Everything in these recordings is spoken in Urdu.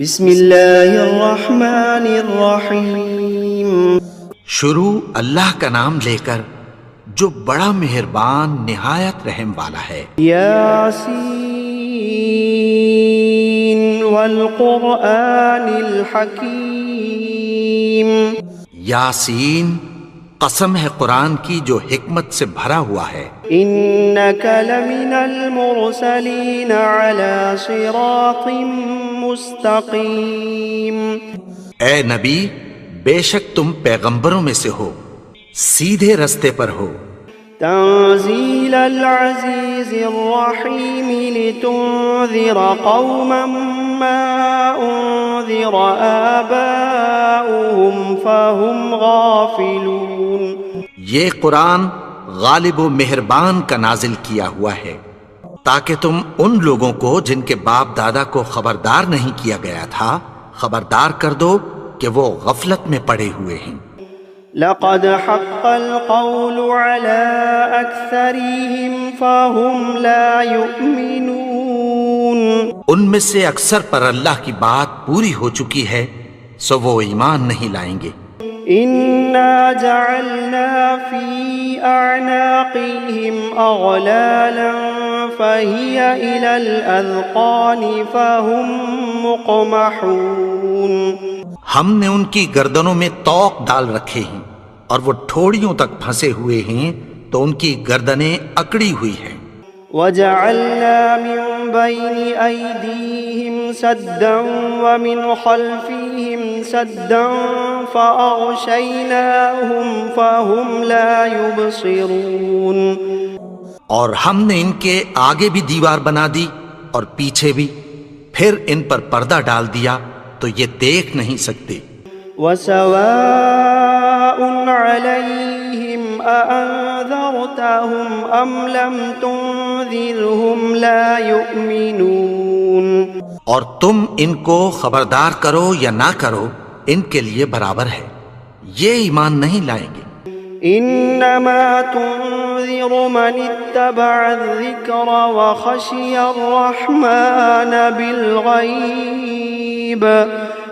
بسم اللہ الرحمن الرحیم۔ شروع اللہ کا نام لے کر جو بڑا مہربان نہایت رحم والا ہے۔ یاسین والقرآن الحکیم۔ یاسین، قسم ہے قرآن کی جو حکمت سے بھرا ہوا ہے۔ انک لمن المرسلین علی صراط مستقیم۔ اے نبی، بے شک تم پیغمبروں میں سے ہو، سیدھے رستے پر ہو۔ تنزیل العزیز الرحیم لتنذر قوما ما انذر آباؤهم فهم غافلون۔ یہ قرآن غالب و مہربان کا نازل کیا ہوا ہے تاکہ تم ان لوگوں کو جن کے باپ دادا کو خبردار نہیں کیا گیا تھا خبردار کر دو کہ وہ غفلت میں پڑے ہوئے ہیں۔ لقد حق القول على أكثرهم فهم لا يؤمنون۔ ان میں سے اکثر پر اللہ کی بات پوری ہو چکی ہے سو وہ ایمان نہیں لائیں گے۔ إنا جعلنا في أعناقهم أغلالا فهي إلى الأذقان فهم مقمحون۔ ہم نے ان کی گردنوں میں طوق ڈال رکھے ہیں اور وہ ٹھوڑیوں تک پھنسے ہوئے ہیں تو ان کی گردنیں اکڑی ہوئی ہیں۔ وجعلنا من بين أيديهم سدا ومن خلفهم سدا فأغشيناهم فهم لا يبصرون۔ اور ہم نے ان کے آگے بھی دیوار بنا دی اور پیچھے بھی، پھر ان پر پردہ ڈال دیا تو یہ دیکھ نہیں سکتے۔ وسواء عليهم أأنذرتهم أم لم تنذرهم لا يؤمنون۔ اور تم ان کو خبردار کرو یا نہ کرو ان کے لیے برابر ہے، یہ ایمان نہیں لائیں گے۔ انما تنذر من اتبع الذکر وخشی الرحمن بالغیب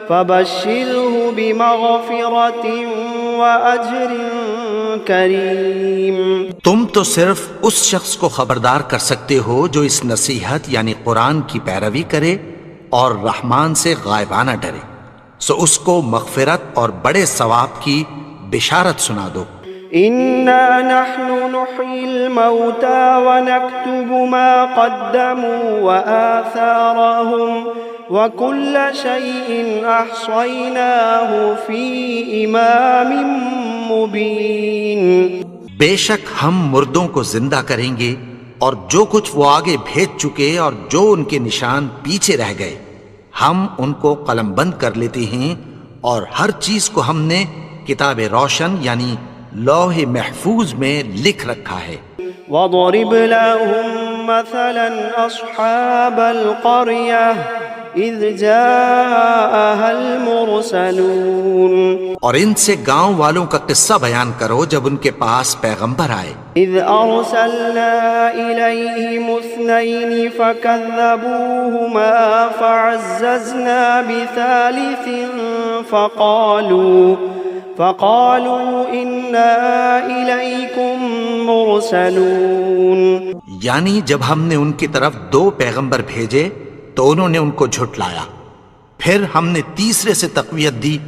فبشره بمغفرة وأجر کریم۔ تم تو صرف اس شخص کو خبردار کر سکتے ہو جو اس نصیحت یعنی قرآن کی پیروی کرے اور رحمان سے غائبانہ ڈرے، سو اس کو مغفرت اور بڑے ثواب کی بشارت سنا دو۔ انا نحن نحيي الموتى ونكتب ما قدموا وآثارهم وكل شيء احصيناه في امام مبين۔ بے شک ہم مردوں کو زندہ کریں گے اور جو کچھ وہ آگے بھیج چکے اور جو ان کے نشان پیچھے رہ گئے ہم ان کو قلم بند کر لیتے ہیں، اور ہر چیز کو ہم نے کتاب روشن یعنی لوح محفوظ میں لکھ رکھا ہے۔ وَضْرِبْ لَهُمْ مَثَلًا أَصْحَابَ الْقَرْيَةِ إِذْ جَاءَهَا الْمُرْسَلُونَ۔ اور ان سے گاؤں والوں کا قصہ بیان کرو جب ان کے پاس پیغمبر آئے۔ إِذْ أَرْسَلْنَا إِلَيْهِمُ اثْنَيْنِ فَكَذَّبُوهُمَا فَعَزَّزْنَا بِثَالِثٍ فقالوا إنا إليكم مرسلون۔ یعنی جب ہم نے ان کی طرف 2 پیغمبر بھیجے تو انہوں نے ان کو جھٹلایا، پھر ہم نے تیسرے سے تقویت دی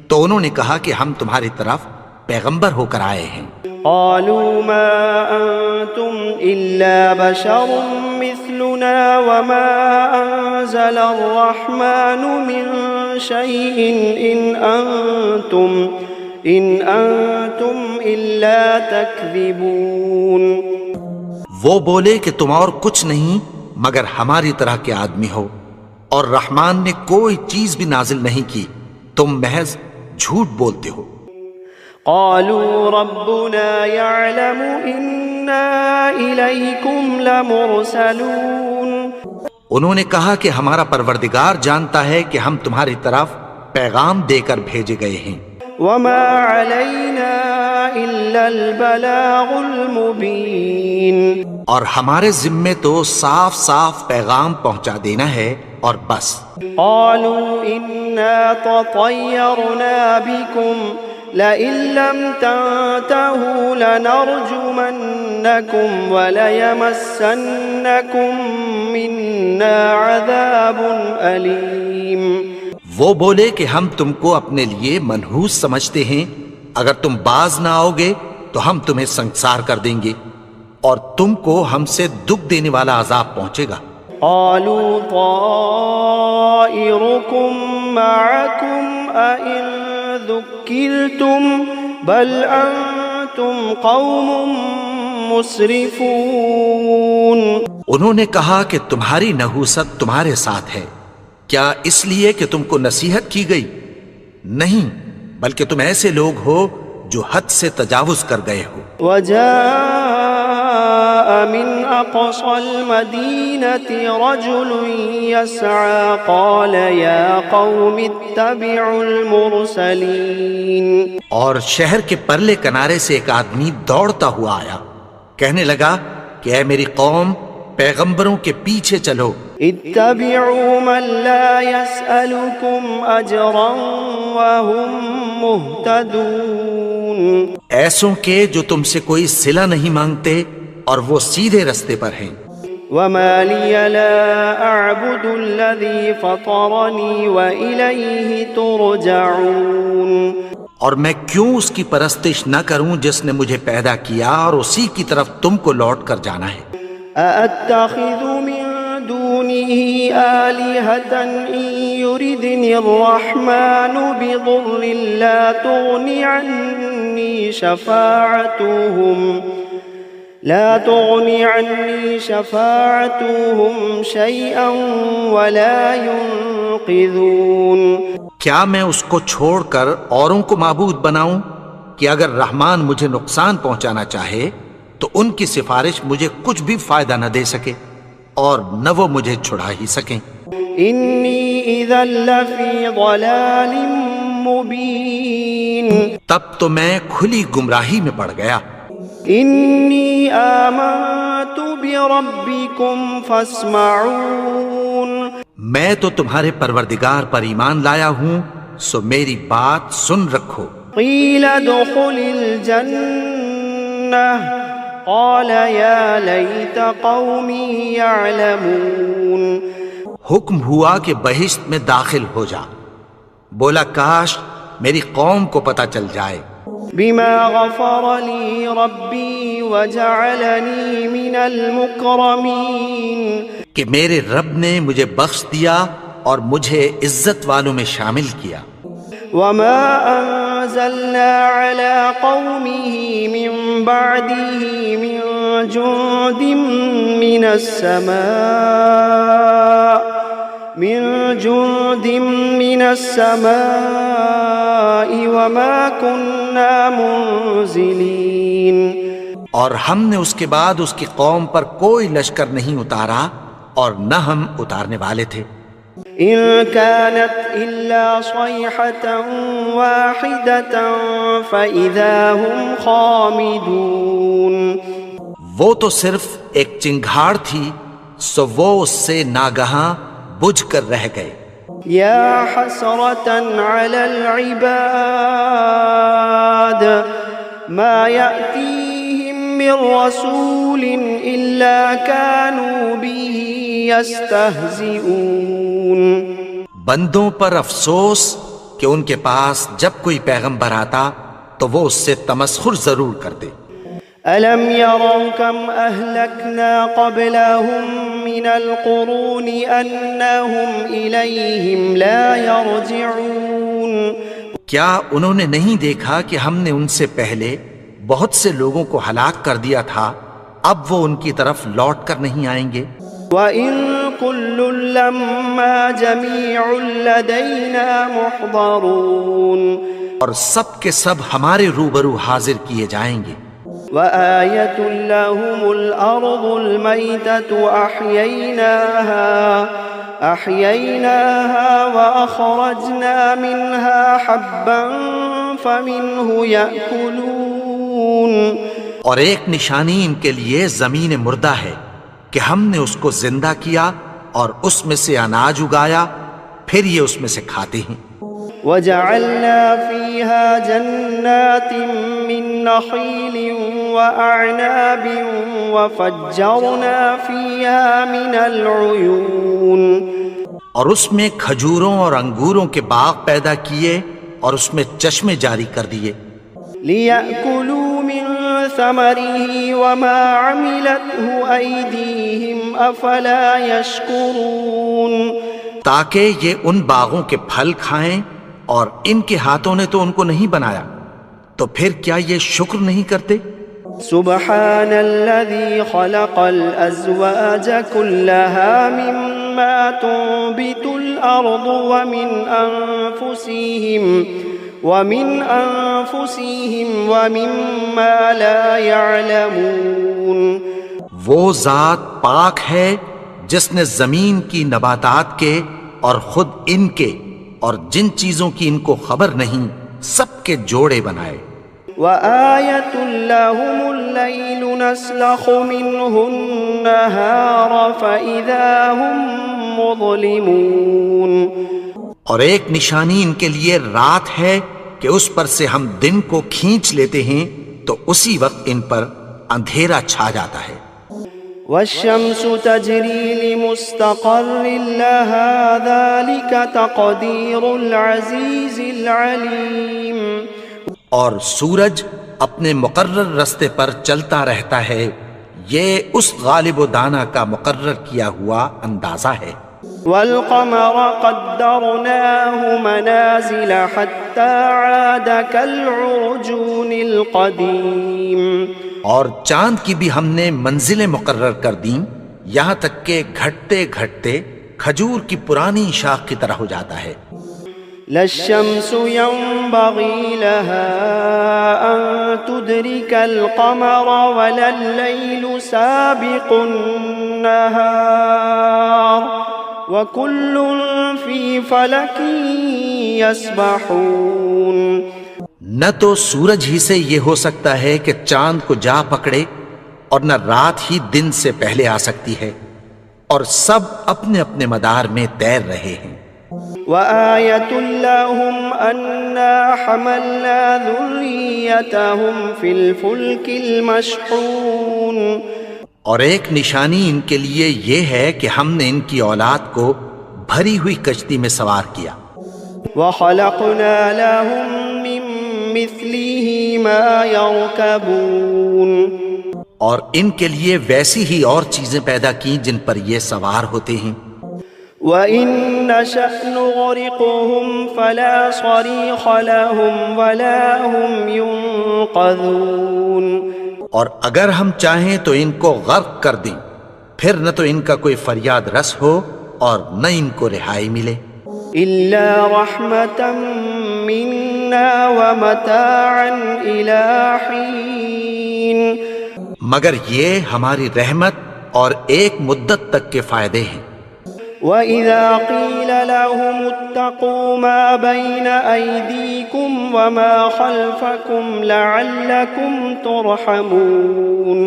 تو انہوں نے کہا کہ ہم تمہاری طرف پیغمبر ہو کر آئے ہیں۔ قالوا ما أنتم إلا بشر مثلنا وما أنزل الرحمن من شيء إن أنتم إلا تكذبون۔ وہ بولے کہ تم اور کچھ نہیں مگر ہماری طرح کے آدمی ہو، اور رحمان نے کوئی چیز بھی نازل نہیں کی، تم محض جھوٹ بولتے ہو۔ قالوا ربنا يعلم إنا إليكم لمرسلون۔ انہوں نے کہا کہ ہمارا پروردگار جانتا ہے کہ ہم تمہاری طرف پیغام دے کر بھیجے گئے ہیں۔ وما علينا إلا البلاغ المبين۔ اور ہمارے ذمے تو صاف صاف پیغام پہنچا دینا ہے اور بس۔ قالوا إنا تطيرنا بكم لئن لم تنتهوا لنرجمنكم وليمسنكم منا عذاب أليم۔ وہ بولے کہ ہم تم کو اپنے لیے منحوس سمجھتے ہیں، اگر تم باز نہ آؤ گے تو ہم تمہیں سنگسار کر دیں گے اور تم کو ہم سے دکھ دینے والا عذاب پہنچے گا۔ قالوا طائركم معكم أئن ذكرتم بل أنتم قوم مسرفون۔ انہوں نے کہا کہ تمہاری نحوست تمہارے ساتھ ہے، کیا اس لیے کہ تم کو نصیحت کی گئی؟ نہیں، بلکہ تم ایسے لوگ ہو جو حد سے تجاوز کر گئے ہو۔ وجاء من أقصى المدينة رجل يسعى قال يا قوم اتبعوا المرسلين۔ اور شہر کے پرلے کنارے سے ایک آدمی دوڑتا ہوا آیا، کہنے لگا کہ اے میری قوم، پیغمبروں کے پیچھے چلو۔ اتبعوا من لا يسألكم أجرا وهم مهتدون۔ ایسوں کے جو تم سے کوئی صلہ نہیں مانگتے اور وہ سیدھے رستے پر ہیں۔ وما لي لا أعبد الذي فطرني وإليه ترجعون۔ اور میں کیوں اس کی پرستش نہ کروں جس نے مجھے پیدا کیا اور اسی کی طرف تم کو لوٹ کر جانا ہے۔ أأتخذ من دونه آلهة إن يردني الرحمن بضر لا تغني عني شفاعتهم شيئا ولا ينقذون۔ کیا میں اس کو چھوڑ کر اوروں کو معبود بناؤں کہ اگر رحمان مجھے نقصان پہنچانا چاہے تو ان کی سفارش مجھے کچھ بھی فائدہ نہ دے سکے اور نہ وہ مجھے چھڑا ہی سکیں۔ انی اذا لفی ضلال مبین۔ تب تو میں کھلی گمراہی میں پڑ گیا۔ انی آمنت بربکم فاسمعون۔ میں تو تمہارے پروردگار پر ایمان لایا ہوں، سو میری بات سن رکھو۔ قیل ادخل الجنہ قال یا لیت قومی یعلمون۔ حکم ہوا کہ بہشت میں داخل ہو جا، بولا کاش میری قوم کو پتہ چل جائے۔ بما غفر لی ربی وجعلنی من المکرمین۔ کہ میرے رب نے مجھے بخش دیا اور مجھے عزت والوں میں شامل کیا۔ وما انزلنا على قومه من بعده من جند من السماء وما كنا منزلين۔ اور ہم نے اس کے بعد اس کی قوم پر کوئی لشکر نہیں اتارا اور نہ ہم اتارنے والے تھے۔ إن كانت إلا صيحة واحدة فإذا هم خامدون۔ وہ تو صرف ایک چنگھاڑ تھی، سو وہ اس سے ناگہاں بجھ کر رہ گئے۔ يا حسرة على العباد ما يأتيهم من رسول إلا كانوا به يستهزئون۔ بندوں پر افسوس کہ ان کے پاس جب کوئی پیغمبر آتا تو وہ اس سے تمسخر ضرور کرتے۔ ألم يروا كم أهلكنا قبلهم من القرون أنهم إليهم لا يرجعون۔ کیا انہوں نے نہیں دیکھا کہ ہم نے ان سے پہلے بہت سے لوگوں کو ہلاک کر دیا تھا، اب وہ ان کی طرف لوٹ کر نہیں آئیں گے؟ وَإِن كُلٌّ لَّمَّا جَمِيعٌ لَّدَيْنَا مُحْضَرُونَ۔ اور سب کے سب ہمارے روبرو حاضر کیے جائیں گے۔ وَآيَةٌ لَّهُمُ الْأَرْضُ الْمَيْتَةُ أَحْيَيْنَاهَا وَأَخْرَجْنَا مِنْهَا حَبًّا فَمِنْهُ يَأْكُلُونَ۔ اور ایک نشانی ان کے لیے زمین مردہ ہے کہ ہم نے اس کو زندہ کیا اور اس میں سے اناج اگایا، پھر یہ اس میں سے کھاتے ہیں۔ وجعلنا فيها جنات من نخيل وأعناب وفجرنا فيها من العيون، اور اس میں کھجوروں اور انگوروں کے باغ پیدا کیے اور اس میں چشمے جاری کر دیے، ليأكلوا من ثمره وما عملته أيديهم أفلا يشكرون، تاکہ یہ ان باغوں کے پھل کھائیں، اور ان کے ہاتھوں نے تو ان کو نہیں بنایا، تو پھر کیا یہ شکر نہیں کرتے؟ سبحان الذي خلق الأزواج كلها مما تنبت الأرض ومن أنفسهم ومما لا يعلمون، وہ ذات پاک ہے جس نے زمین کی نباتات کے اور خود ان کے اور جن چیزوں کی ان کو خبر نہیں سب کے جوڑے بنائے۔ وآية لهم الليل نسلخ منه النهار فإذا هم مظلمون، اور ایک نشانی ان کے لیے رات ہے کہ اس پر سے ہم دن کو کھینچ لیتے ہیں تو اسی وقت ان پر اندھیرا چھا جاتا ہے۔ والشمس تجري لمستقر لها ذلك تقدير العزيز العليم، اور سورج اپنے مقرر رستے پر چلتا رہتا ہے، یہ اس غالب و دانا کا مقرر کیا ہوا اندازہ ہے۔ والقمر قدرناه منازل حتى عاد كالعرجون القديم، اور چاند کی بھی ہم نے منزلیں مقرر کر دیں، یہاں تک کہ گھٹتے گھٹتے کھجور کی پرانی شاخ کی طرح ہو جاتا ہے۔ لا الشمس ينبغي لها أن تدرك القمر ولا الليل سابق النهار وكل في فلك يسبحون، نہ تو سورج ہی سے یہ ہو سکتا ہے کہ چاند کو جا پکڑے، اور نہ رات ہی دن سے پہلے آ سکتی ہے، اور سب اپنے اپنے مدار میں تیر رہے ہیں۔ وآية لهم أنا حملنا ذريتهم في الفلك المشحون، اور ایک نشانی ان کے لیے یہ ہے کہ ہم نے ان کی اولاد کو بھری ہوئی کشتی میں سوار کیا۔ وخلقنا لهم من مثله ما يركبون، اور ان کے لیے ویسی ہی اور چیزیں پیدا کی جن پر یہ سوار ہوتے ہیں۔ وَإِن نَّشَأْ نُغْرِقْهُمْ فَلَا صَرِيخَ لَهُمْ وَلَا هُمْ يُنقَذُونَ، اور اگر ہم چاہیں تو ان کو غرق کر دیں، پھر نہ تو ان کا کوئی فریاد رس ہو اور نہ ان کو رہائی ملے۔ إِلَّا رَحْمَةً مِّنَّا وَمَتَاعًا إِلَىٰ حِينٍ، مگر یہ ہماری رحمت اور ایک مدت تک کے فائدے ہیں۔ وَإِذَا قِيلَ لَهُمُ اتَّقُوا مَا بَيْنَ أَيْدِيكُمْ وَمَا خَلْفَكُمْ لَعَلَّكُمْ تُرْحَمُونَ،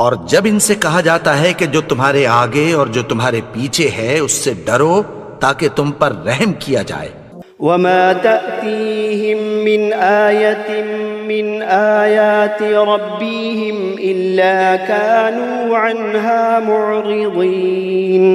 اور جب ان سے کہا جاتا ہے کہ جو تمہارے آگے اور جو تمہارے پیچھے ہے اس سے ڈرو تاکہ تم پر رحم کیا جائے۔ وَمَا تَأْتِيهِم مِّنْ آيَةٍ مِّنْ آيَاتِ رَبِّهِمْ إِلَّا كَانُوا عَنْهَا مُعْرِضِينَ،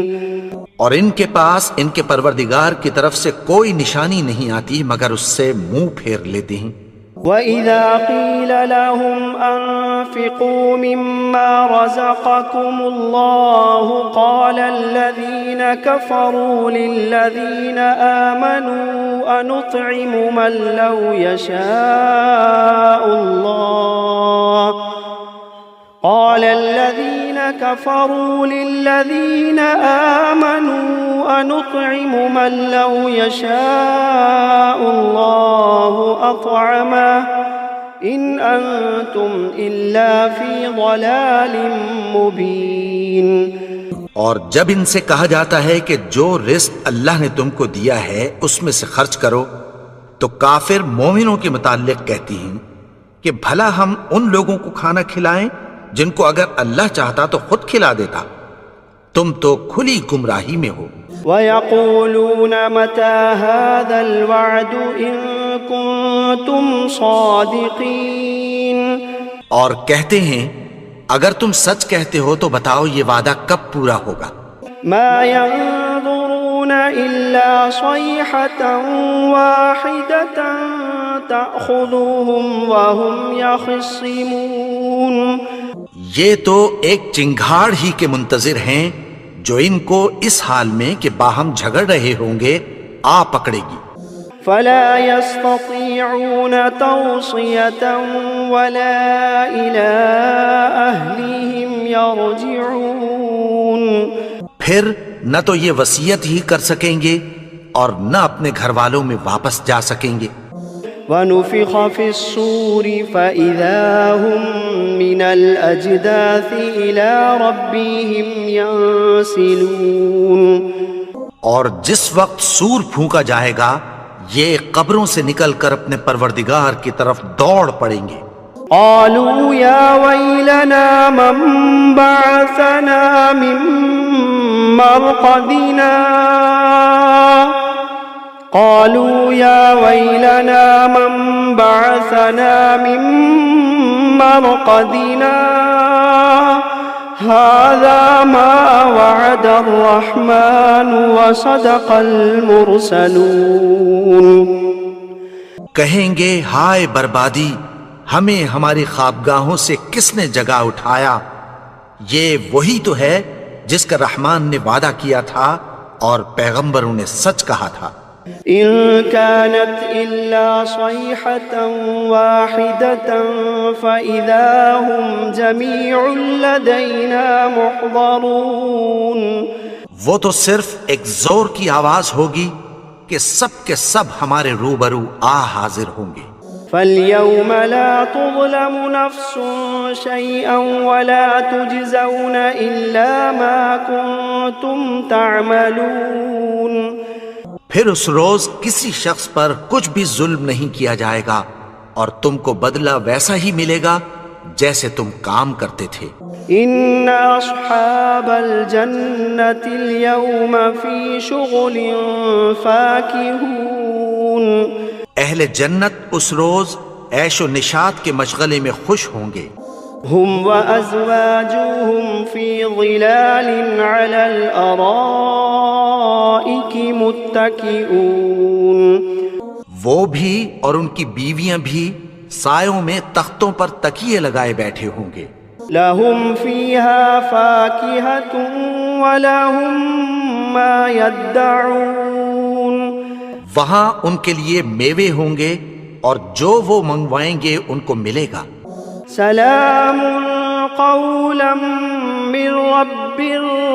اور ان کے پاس ان کے پروردگار کی طرف سے کوئی نشانی نہیں آتی مگر اس سے منہ پھیر لیتے ہیں۔ وَإِذَا قِيلَ لَهُمْ أَنفِقُوا مِمَّا رَزَقَكُمُ اللَّهُ قَالَ الَّذِينَ كَفَرُوا لِلَّذِينَ آمَنُوا أَنُطْعِمُ مَن لَّوْ يَشَاءُ اللَّهُ قال الذين كفروا للذين آمنوا أنطعم من لو يشاء الله أطعمه إن أنتم إلا في ضلال مبين۔ اور جب ان سے کہا جاتا ہے کہ جو رزق اللہ نے تم کو دیا ہے اس میں سے خرچ کرو، تو کافر مومنوں کے متعلق کہتی ہیں کہ بھلا ہم ان لوگوں کو کھانا کھلائیں جن کو اگر اللہ چاہتا تو خود کھلا دیتا، تم تو کھلی گمراہی میں ہو۔ وَيَقُولُونَ مَتَى هَذَا الْوَعْدُ إِن كُنتُمْ صَادِقِينَ، اور کہتے ہیں اگر تم سچ کہتے ہو تو بتاؤ یہ وعدہ کب پورا ہوگا۔ مَا يَنظُرُونَ إِلَّا صَيْحَةً وَاحِدَةً تَأْخُذُهُمْ وَهُمْ يَخِصِّمُونَ، یہ تو ایک چنگھاڑ ہی کے منتظر ہیں جو ان کو اس حال میں کہ باہم جھگڑ رہے ہوں گے آ پکڑے گی۔ فَلَا يَسْتَطِيعُونَ تَوْصِيَةً وَلَا إِلَىٰ أَهْلِهِمْ يَرْجِعُونَ، پھر نہ تو یہ وصیت ہی کر سکیں گے اور نہ اپنے گھر والوں میں واپس جا سکیں گے۔ وَنُفِخَ فِي الصُّورِ فَإِذَا هُم مِّنَ الْأَجْدَاثِ إِلَىٰ رَبِّهِمْ يَنسِلُونَ، اور جس وقت سور پھونکا جائے گا یہ قبروں سے نکل کر اپنے پروردگار کی طرف دوڑ پڑیں گے۔ قالوا يا ويلنا من بعثنا من مرقدنا، قالوا يا ويلنا من بعثنا من مرقدنا هذا ما وعد الرحمن وصدق المرسلون۔ کہیں گے ہائے بربادی، ہمیں ہماری خوابگاہوں سے کس نے جگا اٹھایا؟ یہ وہی تو ہے جس کا رحمان نے وعدہ کیا تھا اور پیغمبروں نے سچ کہا تھا۔ إن كانت إلا صيحة واحدة فإذا هم جميع لدينا محضرون، وہ تو صرف ایک زور کی آواز ہوگی کہ سب کے سب ہمارے روبرو حاضر ہوں گے۔ فَالْيَوْمَ لَا تُظْلَمُ نَفْسٌ شَيْئًا وَلَا تُجْزَوْنَ إِلَّا مَا كُنتُمْ تَعْمَلُونَ، پھر اس روز کسی شخص پر کچھ بھی ظلم نہیں کیا جائے گا اور تم کو بدلہ ویسا ہی ملے گا جیسے تم کام کرتے تھے۔ إِنَّ أَصْحَابَ الْجَنَّةِ الْيَوْمَ فِي شُغُلٍ فَاكِهُونَ، اہل جنت اس روز عیش و نشاط کے مشغلے میں خوش ہوں گے۔ هم وأزواجهم في ظلال على الأرائك متكئون، وہ بھی اور ان کی بیویاں بھی سایوں میں تختوں پر تکیے لگائے بیٹھے ہوں گے۔ لهم فيها فاكهة ولهم ما يدعون، وہاں ان کے لیے میوے ہوں گے اور جو وہ منگوائیں گے ان کو ملے گا۔ سلام قولا من رب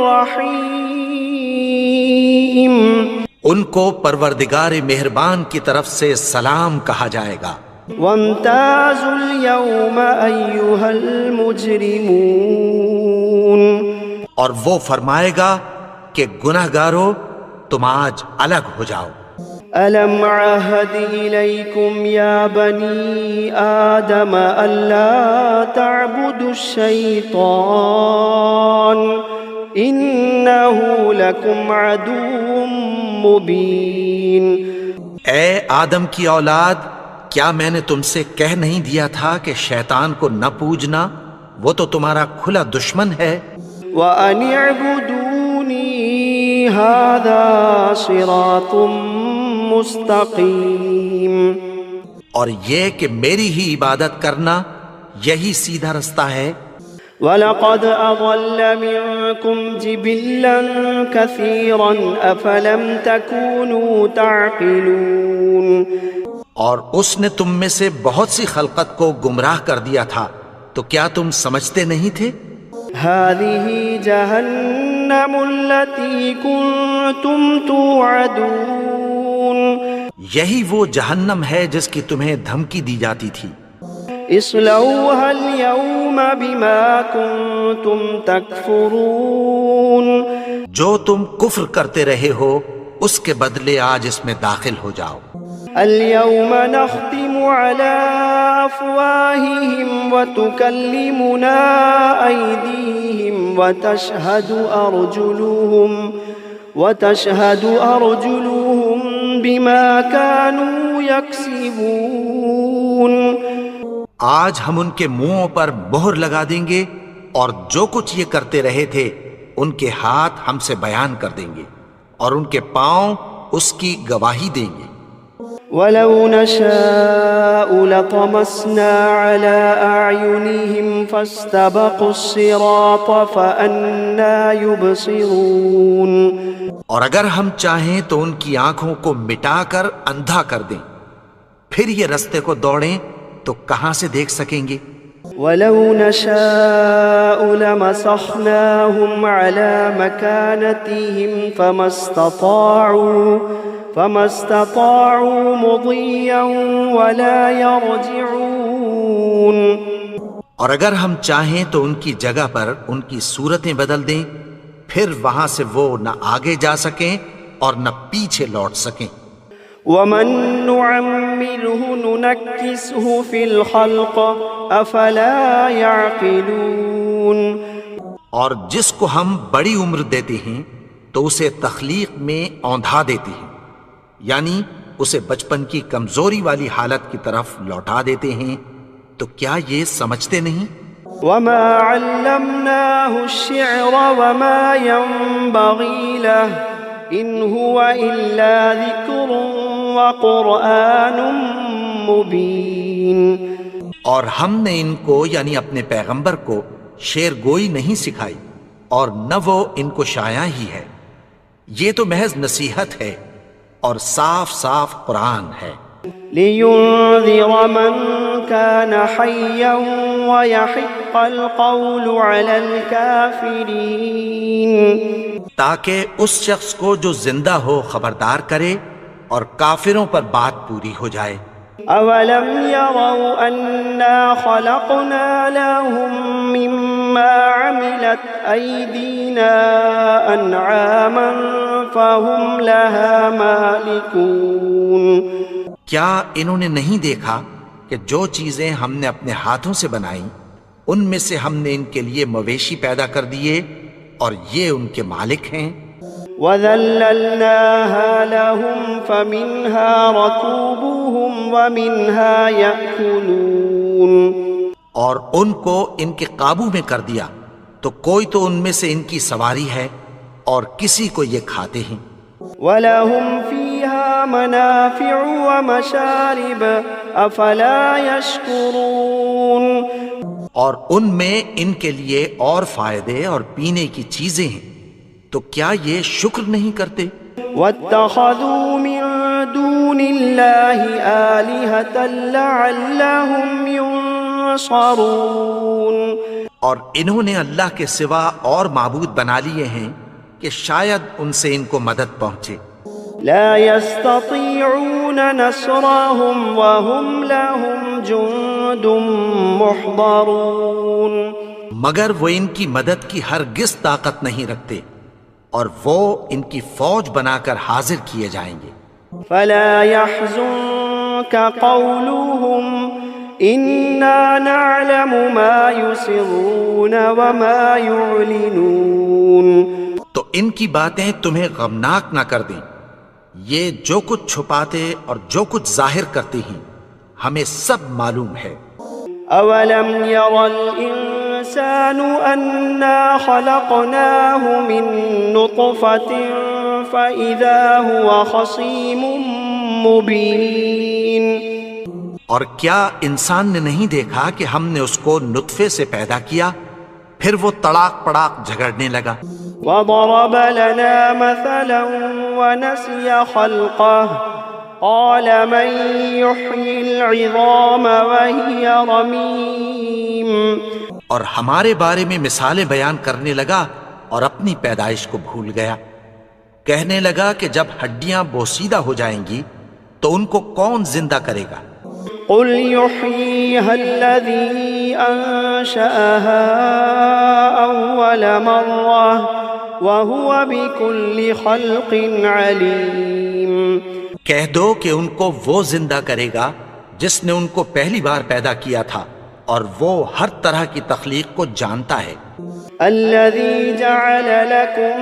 رحیم، ان کو پروردگار مہربان کی طرف سے سلام کہا جائے گا۔ وامتازوا اليوم أيها المجرمون، اور وہ فرمائے گا کہ گنہگارو تم آج الگ ہو جاؤ۔ ألم عهد إليكم يا بني آدم ألا تعبدوا الشيطان إنه لكم عدو مبين۔ اے آدم کی اولاد، کیا میں نے تم سے کہہ نہیں دیا تھا کہ شیطان کو نہ پوجنا، وہ تو تمہارا کھلا دشمن ہے۔ وَأَنِ اعْبُدُونِي هَذَا صِرَاطٌ مستقیم، اور یہ کہ میری ہی عبادت کرنا یہی سیدھا رستہ ہے۔ وَلَقَدْ أَضَلَّ مِنكُمْ جِبِلًّا كَثِيرًا أَفَلَمْ تَكُونُوا تَعْقِلُونَ، اور اس نے تم میں سے بہت سی خلقت کو گمراہ کر دیا تھا، تو کیا تم سمجھتے نہیں تھے؟ هَذِهِ جَهَنَّمُ الَّتِي كُنتُمْ تُوعَدُونَ، یہی وہ جہنم ہے جس کی تمہیں دھمکی دی جاتی تھی۔ اصلوها اليوم بما كنتم تكفرون، جو تم کفر کرتے رہے ہو اس کے بدلے آج اس میں داخل ہو جاؤ۔ اليوم نختم على أفواههم وتكلمنا أيديهم وتشهد أرجلهم بما كانوا يكسبون. آج ہم ان کے منہوں پر مہر لگا دیں گے اور جو کچھ یہ کرتے رہے تھے ان کے ہاتھ ہم سے بیان کر دیں گے اور ان کے پاؤں اس کی گواہی دیں گے. وَلَوْ نَشَاءُ لَطَمَسْنَا عَلَىٰ أَعْيُنِهِمْ فَاسْتَبَقُوا الصِّرَاطَ فَأَنَّىٰ يُبْصِرُونَ. اور اگر ہم چاہیں تو ان کی آنکھوں کو مٹا کر اندھا کر دیں، پھر یہ رستے کو دوڑیں تو کہاں سے دیکھ سکیں گے؟ وَلَوْ نَشَاءُ لَمَسَخْنَاهُمْ عَلَىٰ مَكَانَتِهِمْ فَمَا اسْتَطَاعُوا مُضِيًّا وَلَا يَرْجِعُونَ. اور اگر ہم چاہیں تو ان کی جگہ پر ان کی صورتیں بدل دیں، پھر وہاں سے وہ نہ آگے جا سکیں اور نہ پیچھے لوٹ سکیں. وَمَن نُّعَمِّرْهُ نُنَكِّسْهُ فِي الْخَلْقِ أَفَلَا يَعْقِلُونَ. اور جس کو ہم بڑی عمر دیتے ہیں تو اسے تخلیق میں اوندھا دیتے ہیں، یعنی اسے بچپن کی کمزوری والی حالت کی طرف لوٹا دیتے ہیں، تو کیا یہ سمجھتے نہیں؟ وَمَا عَلَّمْنَاهُ الشِّعْرَ وَمَا يَنبَغِي لَهُ إِنْ هُوَ إِلَّا ذِكْرٌ وَقُرْآنٌ مُبِينٌ. اور ہم نے ان کو یعنی اپنے پیغمبر کو شعر گوئی نہیں سکھائی اور نہ وہ ان کو شایع ہی ہے، یہ تو محض نصیحت ہے اور صاف صاف قرآن ہے. لِيُنذِرَ مَن كَانَ حَيًّا وَيَحِقَّ الْقَوْلُ عَلَى الْكَافِرِينَ. تاکہ اس شخص کو جو زندہ ہو خبردار کرے اور کافروں پر بات پوری ہو جائے. أَوَلَمْ يَرَوْا أَنَّا خَلَقْنَا لَهُم مِّمَّا عَمِلَتْ أَيْدِينَا أَنْعَامًا فَهُمْ لَهَا مَالِكُونَ. کیا انہوں نے نہیں دیکھا کہ جو چیزیں ہم نے اپنے ہاتھوں سے بنائیں ان میں سے ہم نے ان کے لیے مویشی پیدا کر دیے اور یہ ان کے مالک ہیں. وَذَلَّلْنَاهَا لَهُمْ فَمِنْهَا رَكُوبُهُمْ وَمِنْهَا يَأْكُلُونَ. اور ان کو ان کے قابو میں کر دیا تو کوئی تو ان میں سے ان کی سواری ہے اور کسی کو یہ کھاتے ہیں. وَلَهُمْ فِيهَا مَنَافِعُ وَمَشَارِبُ أَفَلَا يَشْكُرُونَ. اور ان میں ان کے لیے اور فائدے اور پینے کی چیزیں ہیں، تو کیا یہ شکر نہیں کرتے؟ وَاتَّخَذُوا مِن دُونِ اللَّهِ آلِهَةً لَعَلَّهُمْ يُنصَرُونَ. اور انہوں نے اللہ کے سوا اور معبود بنا لیے ہیں کہ شاید ان سے ان کو مدد پہنچے. لا يستطيعون نصرهم وهم لهم جند محضرون. مگر وہ ان کی مدد کی ہرگز طاقت نہیں رکھتے اور وہ ان کی فوج بنا کر حاضر کیے جائیں گے. فلا يحزنك قولهم إنا نعلم ما يسرون وما يعلنون. تو ان کی باتیں تمہیں غمناک نہ کر دیں، یہ جو کچھ چھپاتے اور جو کچھ ظاہر کرتے ہیں ہمیں سب معلوم ہے. أولم ير الإنسان أنا خلقناه من نطفة فإذا هو خصيم مبين. اور کیا انسان نے نہیں دیکھا کہ ہم نے اس کو نطفے سے پیدا کیا پھر وہ تڑاک پڑاک جھگڑنے لگا. وضرب لنا مثلا ونسي خلقه قال من يحيي العظام وهي رميم. اور ہمارے بارے میں مثالیں بیان کرنے لگا اور اپنی پیدائش کو بھول گیا. کہنے لگا کہ جب ہڈیاں بوسیدہ ہو جائیں گی تو ان کو کون زندہ کرے گا؟ قل يحييها الذي أنشأها أول مرة وهو بكل خلق عليم. کہہ دو کہ ان کو وہ زندہ کرے گا جس نے ان کو پہلی بار پیدا کیا تھا اور وہ ہر طرح کی تخلیق کو جانتا ہے۔ الذي جعل لكم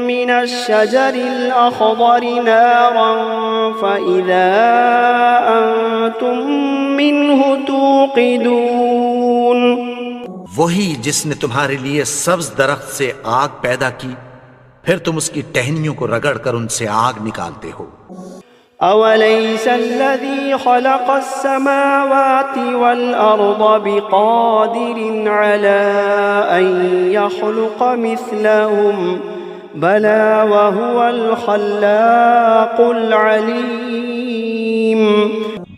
من الشجر الأخضر نارا فإذا أنتم منه توقدون، وہی جس نے تمہارے لیے سبز درخت سے آگ پیدا کی، پھر تم اس کی ٹہنیوں کو رگڑ کر ان سے آگ نکالتے ہو۔ أوليس الذي خلق السماوات والأرض بقادر على أن يخلق مثلهم بلى وهو الخلاق العليم۔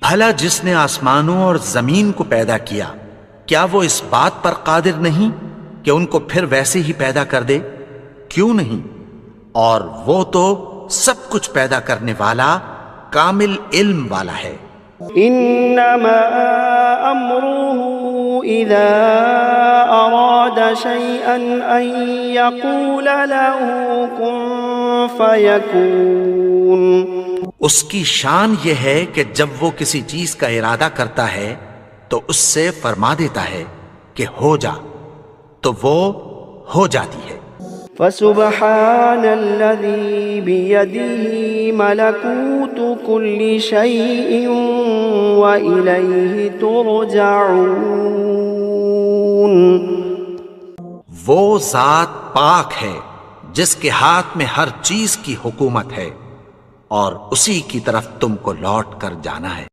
بھلا جس نے آسمانوں اور زمین کو پیدا کیا، کیا وہ اس بات پر قادر نہیں کہ ان کو پھر ویسے ہی پیدا کر دے؟ کیوں نہیں؟ اور وہ تو سب کچھ پیدا کرنے والا، کامل علم والا ہے۔ انما امره اذا اراد شيئا ان يقول له كن فيكون، اس کی شان یہ ہے کہ جب وہ کسی چیز کا ارادہ کرتا ہے تو اس سے فرما دیتا ہے کہ ہو جا، تو وہ ہو جاتی ہے۔ فسبحان الذي بيده ملكوت كل شيء وإليه ترجعون، وہ ذات پاک ہے جس کے ہاتھ میں ہر چیز کی حکومت ہے اور اسی کی طرف تم کو لوٹ کر جانا ہے۔